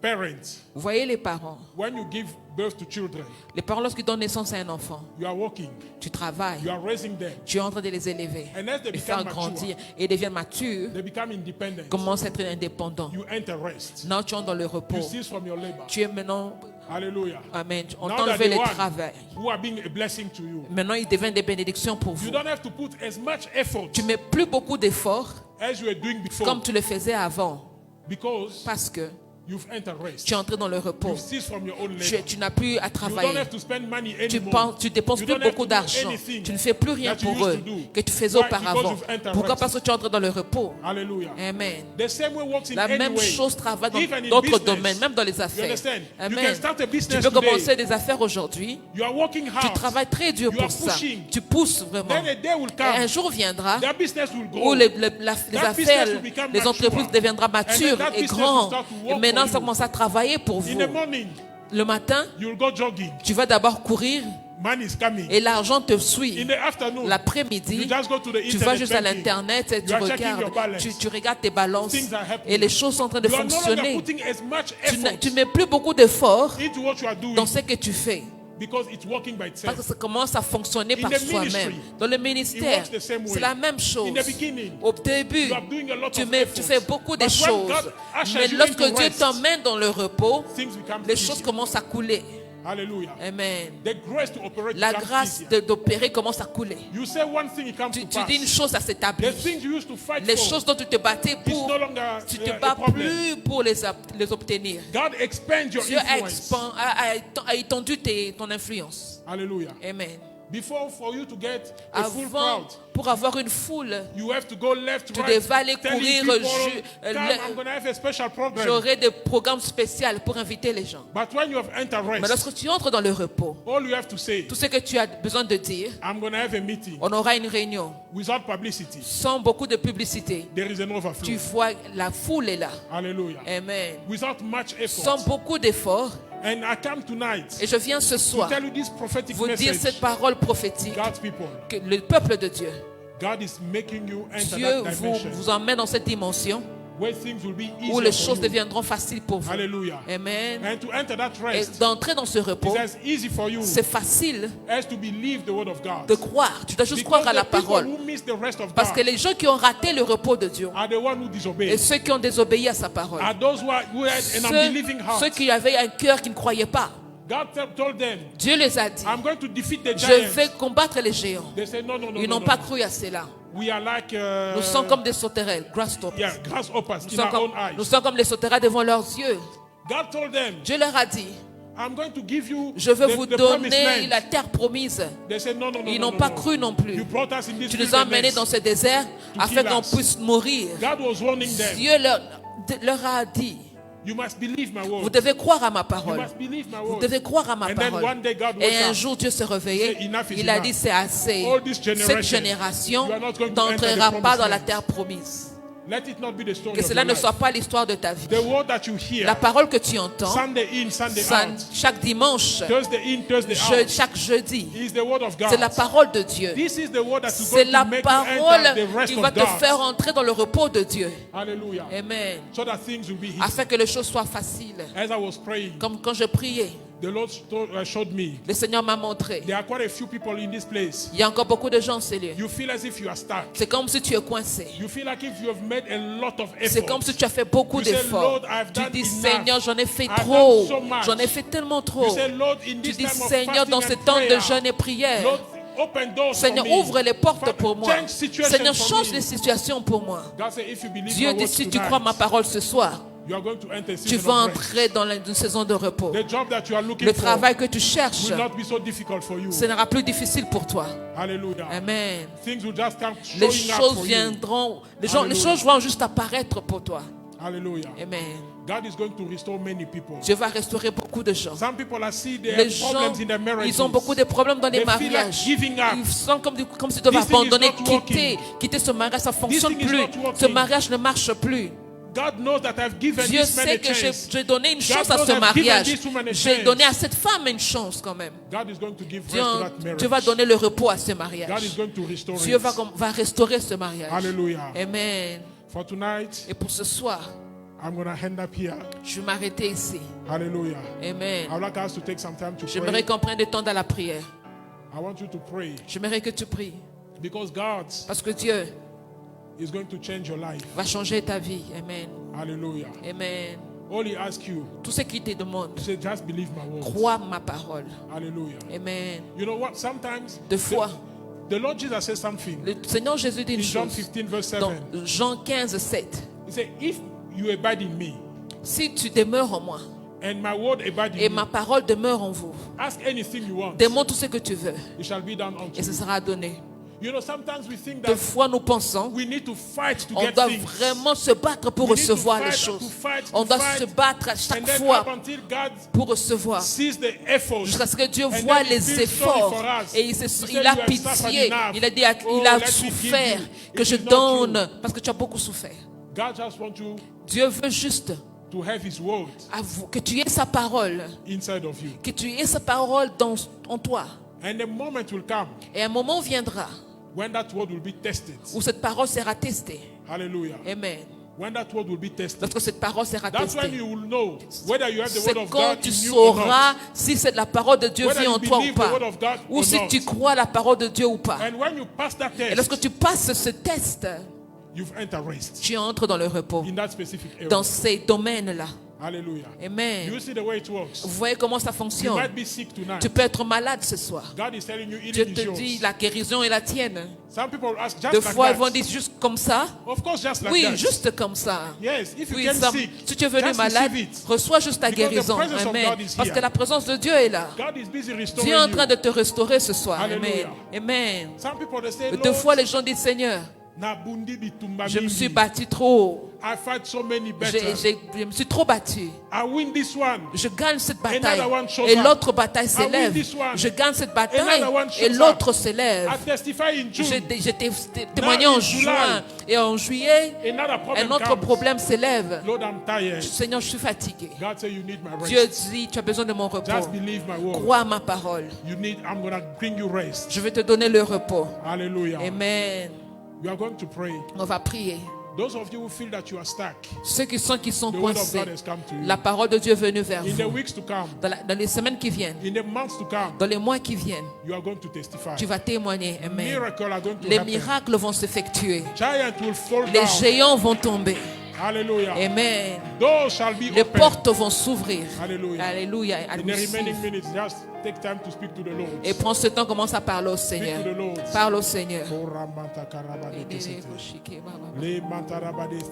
parents, Vous voyez les parents. when you give birth to children, Les parents, lorsqu'ils donnent naissance à un enfant, you are working, tu travailles. you are raising them, Tu es en train de les élever, and as they les faire become grandir mature, et deviennent matures, they become independent. commencent à être indépendants. You enter rest. Maintenant, tu entres dans le repos. You cease from your labor. Tu es maintenant, Hallelujah. amen, on Now t'a that enlevé the le one travail. who are being a blessing to you, Maintenant, ils deviennent des bénédictions pour you vous. don't have to put as much effort Tu mets plus beaucoup d'efforts as you were doing before, comme tu le faisais avant, because parce que you've entered rest. tu es entré dans le repos. You cease from your own labor. Tu n'as plus à You don't travailler. have to spend money Tu anymore. dépenses You plus don't have beaucoup to do d'argent. anything Tu ne fais plus rien that you pour used eux to do. que tu faisais Why? auparavant. Because you've entered Pourquoi? rest. Parce que tu entres dans le repos. Hallelujah. Amen. The same way works in La any même way. chose travaille Even dans in d'autres business. domaines, même dans les You affaires. understand? You Amen. can start a Tu business peux today. commencer des affaires aujourd'hui. You are working Tu hard. travailles très dur You pour are ça. pushing. Tu pousses vraiment. Then a day will Et un come. jour viendra That business will où grow. les That affaires, business will become les entreprises mature. deviendront And then matures that et business will grandes. start to Et work maintenant, for ça you. commence à travailler pour vous. In the morning, Le matin, you will go jogging. tu vas d'abord courir Money is coming. et l'argent te suit. In the afternoon, L'après-midi, you just go to the tu vas internet juste à banking. l'internet et tu You are checking your regardes, balance. tu regardes tes balances Things are happening. et les choses sont en train de You are no longer fonctionner. putting as much Tu effort ne mets plus beaucoup d'efforts into what you are doing dans ce que tu fais because it's working by parce itself. que ça commence à fonctionner par the soi-même. ministry, Dans le it ministère, works the same way. c'est la même chose. In the beginning, Au début, you are doing a lot tu of fais effort. beaucoup de But when choses. God ushers Mais you lorsque into Dieu rest, t'emmène dans le repos, things become les easier. choses commencent à couler. Hallelujah. Amen. The grace to operate La becomes grâce easier. d'opérer commence à couler. You say one thing, it comes Tu to dis une pass. chose, ça s'établit. The things you used to fight Les for, choses dont tu te battais it's pour, no longer tu te a bats problem. plus pour les obtenir. God expands your Dieu influence. a étendu ton influence. Hallelujah. Amen. Before, for you to get a full Avant, crowd, pour avoir une foule, you have to go left, tu right, devais aller telling courir, people, le- I'm going to have a special program. j'aurai des programmes spéciaux pour inviter les gens. But when you have entered Mais rest, lorsque tu entres dans le repos, all you have to say, tout ce que tu as besoin de dire, I'm going to have a meeting. on aura une réunion Without publicity, sans beaucoup de publicité. there is an overflow. Tu vois, la foule est là. Hallelujah. Amen. Without much Sans effort. beaucoup d'efforts. And I come tonight Et je viens ce to soir tell you this prophetic vous dire message. cette parole prophétique God's people, que le peuple de Dieu, God is making you enter Dieu that vous dimension emmène dans cette dimension where things will be où les easier for choses you. deviendront faciles pour vous. Hallelujah. Amen. And to enter that Et rest d'entrer dans ce repos, is as easy for you c'est facile as to believe the word of God. de croire. Tu dois juste Because croire à la the people parole. who miss the rest of Parce que God les gens qui ont raté le repos de Dieu are the ones who disobey. et ceux qui ont désobéi à sa parole, Are those who had an unbelieving ceux heart. qui avaient un cœur qui ne croyait pas, God told them, Dieu les a dit, I'm going to defeat the je giants. vais combattre les géants. They said, no, no, no, Ils no, n'ont no. pas cru à cela. We are like Nous sommes comme des sauterelles, grasshoppers. yeah, grasshoppers Nous in sommes our own eyes. nous sommes comme les sauterelles devant leurs yeux. God told them, Dieu leur a dit, I'm going to give you je veux the vous promised donner land. la terre promise. They said, no, no, no, Ils no, n'ont no, pas no. cru non plus. You brought us in this Tu nous as emmenés wilderness dans ce désert afin kill qu'on us. puisse mourir. God was warning them. Dieu leur a dit, You must believe my vous word. devez croire à ma You parole. must believe my Vous word. devez croire à ma And then parole. one day God Et woke un up. jour, Dieu s'est réveillé. Say, enough is Il a enough. dit, c'est assez. All this generation, Cette génération you are not going to n'entrera enter the pas dans la promised terre promise. Let it not be the story Que of cela your ne life. soit pas l'histoire de ta vie. The word that you hear, La parole que tu entends, Sunday in, Sunday out, chaque dimanche, Thursday in, Thursday out, chaque jeudi, is the word of God. c'est la parole de Dieu. This is the word that is C'est going la to make you parole enter the rest qui of va te God. faire entrer dans le repos de Dieu. Hallelujah. Amen. So that things will be easy. Afin que les choses soient faciles. As I was praying, Comme quand je priais, The Lord showed me. Le Seigneur m'a montré. There are quite a few people in this place. Il y a encore beaucoup de gens en ce lieu. You feel as if you are stuck. C'est comme si tu es coincé. You feel like if you have made a lot of effort. C'est comme si tu as fait beaucoup You say, d'efforts. Lord, I've Tu done dis, enough. Seigneur, j'en ai fait I've trop. done so much. J'en ai fait tellement trop. You say, Lord, in Tu this dis, time of Seigneur, dans ce fasting temps and de prayer, jeûne et prière, Lord, open doors Seigneur, for me. ouvre les portes pour moi. Change situation Seigneur, for change me. les situations pour moi. God said, if you believe Dieu my dit, words si tu tonight, crois ma parole ce soir, you are going to enter a tu season vas of rest. entrer dans une saison de repos. The job that you are looking Le for travail que tu cherches, will not be so difficult for you. ce n'ira plus difficile pour toi. Hallelujah. Amen. Things will just come Les showing up choses for you. viendront, les Hallelujah. choses vont juste apparaître pour toi. Hallelujah. Amen. God is going to restore many people. Dieu va restaurer beaucoup de gens. Some people are see their Les gens, problems in their marriages. ils ont beaucoup de problèmes dans les They feel like mariages. giving up. Ils sont comme s'ils doivent This thing is abandonner, not quitter ce mariage. Ça ne fonctionne thing is plus. not working. Ce mariage ne marche plus. God knows that I've given Dieu this man sait a que chance. j'ai donné une chance à knows ce I've given mariage. this woman a J'ai chance. donné à cette femme une chance quand même. God is going to give Dieu, rest to that marriage. Dieu va donner le repos à ce God mariage. is going to restore Dieu it. va restaurer ce mariage. Hallelujah. Amen. For tonight, Et pour ce soir, I'm going to hand up here. je vais m'arrêter ici. Hallelujah. Amen. I would like us to take some time to J'aimerais pray. qu'on prenne du temps dans la prière. I want you to pray J'aimerais que tu pries. because God Parce que Dieu is going to change your life. va changer ta vie. Amen. Hallelujah. Amen. All he asks you, Tout ce qui te demande, he said, just believe my words. crois ma parole. Hallelujah. Amen. You know what? Sometimes Deux fois, the Lord Jesus says something le Seigneur Jésus dit in une John chose 15, verse 7. dans Jean 15, 7. He said, if you abide in me Si tu demeures en moi and my word abide et in ma you, parole demeure en vous, ask anything you want, demande tout ce que tu veux it shall be done unto et ce you. sera donné. You know, sometimes we think Deux that fois, nous pensons we need to fight to on get doit things. vraiment se battre pour We need to recevoir les fight, choses. to fight, On to doit fight. se battre à And chaque then fois up until God pour recevoir. sees the effort. Jusqu'à ce que Dieu And voit then he les feels sorry efforts for us. et He il said, a "You have pitié. suffered enough. Il a dit Oh, il a let me give souffert you. que It je is not donne you. parce que tu as beaucoup souffert. God just wants you Dieu veut juste to have his word que tu aies sa parole, inside of you. que tu aies sa parole en toi. And the moment will come Et un moment viendra when that word will be tested. où cette parole sera testée. Hallelujah. Amen. When that word will be tested. Lorsque cette parole sera That's when testée, you will know whether you have the c'est word of quand God tu in you or not. sauras si c'est la parole de Dieu Whether vit you en toi ou believe the pas. word of God Ou or si not. tu crois la parole de Dieu ou pas. And when you pass that Et test, lorsque tu passes ce test, you've entered rest tu entres dans le repos. in that specific area. Dans ces domaines-là. Hallelujah. Amen. You see the way it works. Vous voyez comment ça You fonctionne. might be sick tonight. Tu peux être malade ce soir. God is telling you, Dieu healing te is yours. dit la guérison est la tienne. Some people will ask, just Deux like fois, ils that. vont dire juste comme ça. Of course, just like Oui, that. juste comme ça. Yes, if you Oui, get ça, sick, si tu es venu just malade, receive it. reçois juste ta Because the guérison. presence of Amen. God is Parce here. que la présence de Dieu est là. God is busy restoring Dieu est en train you. de te restaurer ce soir. Hallelujah. Amen. Amen. Some people they say, Deux fois, Lord, les gens disent Seigneur, Nabundi bitumba je me suis mingi. battu trop. I fight so many better. Je me suis trop battu. I win this one. Je gagne cette bataille. Another one shows Et up. l'autre bataille I s'élève. win this one. Je gagne cette bataille. Another one shows Et l'autre s'élève. I testify in June. J'ai témoigné en in July, juin. Et en juillet, Another problem un autre comes. problème s'élève. Lord, I'm tired. Seigneur, je suis fatigué. God said you need my rest. Dieu dit, tu as besoin de mon repos. Just believe my word. Crois ma parole. I'm going to bring you rest. Je vais te donner le repos. Hallelujah. Amen. We are going to pray. On va prier. Those of you who feel that you are stuck, Ceux qui sont the word of coincés, God has come to you. la parole de Dieu est venue vers In the vous. weeks to come, Dans les semaines qui viennent, in the months to come, dans les mois qui viennent, you are going to testify. tu vas témoigner. Amen. Miracles are going to Les happen. miracles vont s'effectuer. Giants will fall Les down. géants vont tomber. Hallelujah. Amen. Doors shall be Les opened. portes vont s'ouvrir. Hallelujah. Alléluia. In the remaining minutes, just take time to speak to the Lord. Et prends ce temps, commence à parler au Speak Seigneur. to the Lord. Parle au Seigneur.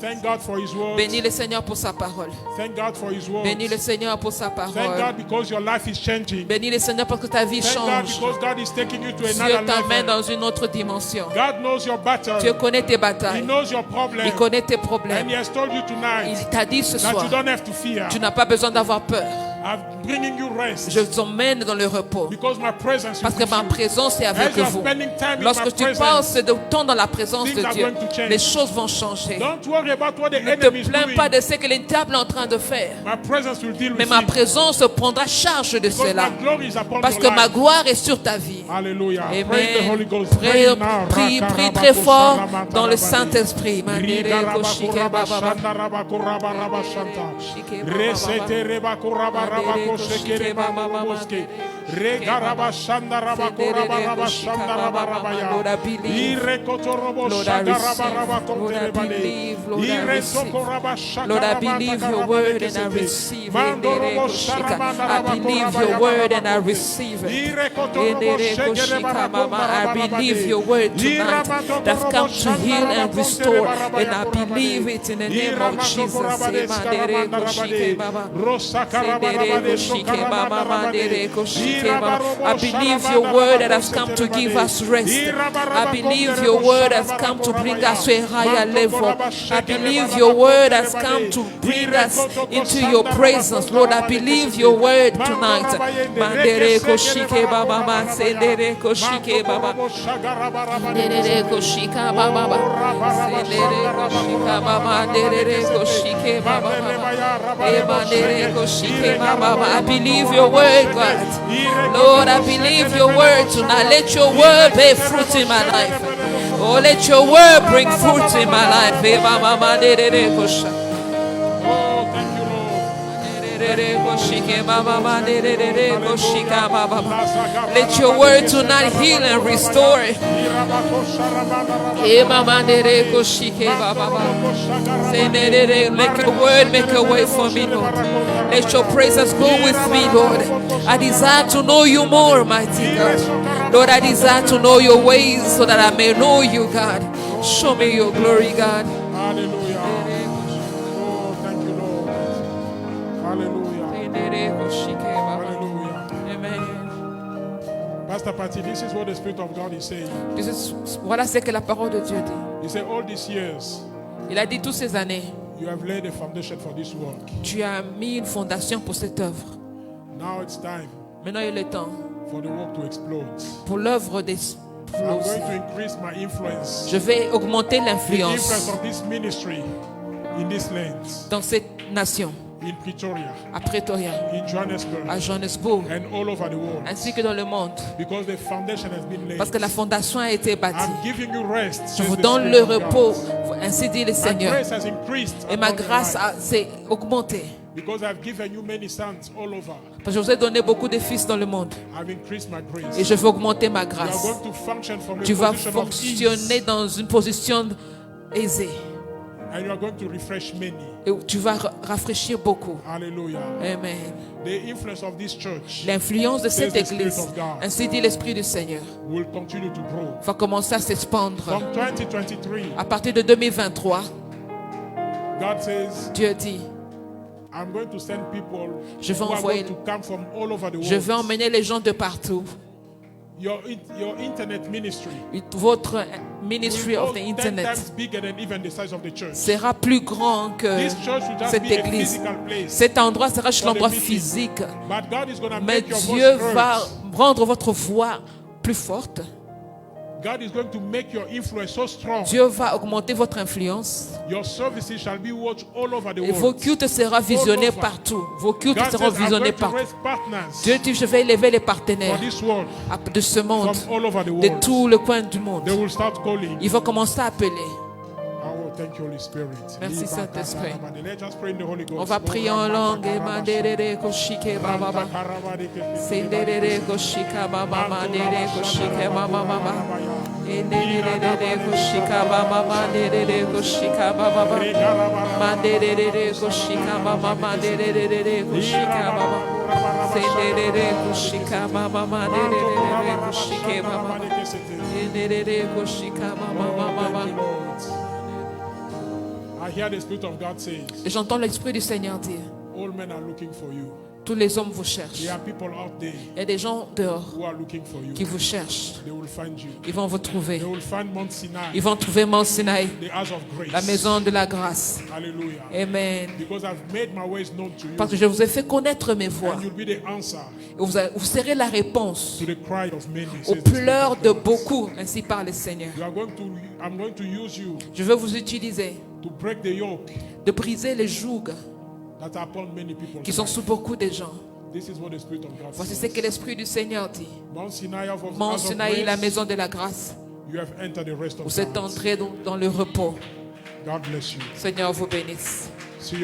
Thank God for His word. Bénis le Seigneur pour sa parole. Thank God for His word. Bénis le Seigneur pour sa Thank parole. God because your life is changing. Bénis le Seigneur parce que ta vie Thank God change. because God is taking you to Dieu another t'amène level. dans une autre dimension. God knows your battle. Dieu connaît tes He batailles. knows your problem. Il connaît tes And problèmes. He has told you tonight Il t'a dit ce that soir, you don't have to fear. tu n'as pas besoin d'avoir peur. I'm bringing you rest. Je t'emmène dans le repos. Because my presence is Parce que with ma you. présence est avec As you are vous. spending time in my Lorsque tu presence, passes de temps dans la présence things de are Dieu, going to change. les choses vont changer. Don't worry about what the Ne te enemy is plains doing. pas de ce que le diable est en train de faire. My presence will deal Mais with ma it. présence prendra charge de Because cela. my glory is upon Parce your que ma life. gloire est sur ta vie. Hallelujah. Pray in the Amen. Holy Ghost. Prie, Pray now. prie, Raka prie raba très fort kusara dans le rabadi. Saint-Esprit. Riga raba kuraba shanda raba kuraba raba shanta. Resete reba kuraba Lord, I believe your word and I receive it. I believe your word and I receive it. I believe your word tonight that's come to heal and restore, and I believe it in the name of Jesus. I believe your word that has come to give us rest. I believe your word has come to bring us to a higher level. I believe your word has come to bring us into your presence, Lord. I believe your word tonight. I believe your word, God. Lord, I believe your word tonight. Let your word bear fruit in my life. Oh, let your word bring fruit in my life. Let your word tonight heal and restore. Make your word make a way for me, Lord. Let your presence go with me, Lord. I desire to know you more, mighty God. Lord, I desire to know your ways so that I may know you, God. Show me your glory, God. Hallelujah. Oh, thank you, Lord. Hallelujah. Hallelujah. Amen. Pastor Patty, this is what the Spirit of God is saying. Voilà ce que la parole de Dieu dit. He said, all these years, il a dit toutes ces années, you have laid a foundation for this work. Tu as mis une fondation pour cette œuvre. Now it's time. Maintenant il est le temps for the work to explode. Pour l'œuvre des I'm going to increase my influence. Je vais augmenter l'influence. The influence of this ministry in this land. Dans cette nation. In Pretoria, à Pretoria, in Johannesburg, à Johannesburg, and all over the world. Ainsi que dans le monde. Because the foundation has been laid. Parce que la fondation a été bâtie. I'm giving you rest, je vous donne le repos, ainsi dit le Seigneur. My grace has increased et ma grâce s'est augmentée. Because I've given you many sons all over. Parce que je vous ai donné beaucoup de fils dans le monde. I've increased my grace. Et je vais augmenter ma grâce. You are going to function from a tu vas position fonctionner dans une position aisée. And you are going to refresh many. Et tu vas rafraîchir beaucoup. Hallelujah. Amen. The influence of this church, l'influence de cette église, ainsi dit l'Esprit du Seigneur, will continue to grow. Va commencer à s'expandre. From 2023, à partir de 2023, God says, Dieu dit, I'm going to send people je vais envoyer, to come from all over the world. Je vais emmener les gens de partout. Your internet ministry, votre ministry of the internet sera plus grand que cette église. Cet endroit sera juste l'endroit physique. Mais Dieu va rendre votre voix plus forte. God is going to make your influence so strong. Dieu va augmenter votre influence. Your services shall be watched all over the world. Et vos cultes seront visionnés partout. Vos cultes seront visionnés partout. Dieu dit, je vais élever les partenaires de ce monde, de tout le coin du monde. Ils vont commencer à appeler. Thank you, Holy Spirit. Merci Saint-Esprit. On va prier en langue. I hear the Spirit of God says, et j'entends l'Esprit du Seigneur dire, all men are looking for you. Tous les hommes vous cherchent. There are people out there il y a des gens dehors who are looking for you. Qui vous cherchent. They will find you. Ils vont vous trouver. They will find Mount Sinai. Ils vont trouver Mont Sinaï, the house of grace. La maison de la grâce. Hallelujah. Amen. Because I've made my ways known to you. Parce que je vous ai fait connaître mes voies. And you'll be the answer vous serez la réponse to the cry of many, aux pleurs de beaucoup, ainsi parle le Seigneur. I'm going to use you je veux vous utiliser to break the yoke de briser les jougs that are upon many people qui sont sous beaucoup de gens. This is what the Spirit of God Voici ce que l'Esprit du Seigneur dit. Mont Sinaï, la maison de la grâce. You have entered the rest of vous êtes entrés dans le repos. God bless you. Seigneur vous bénisse.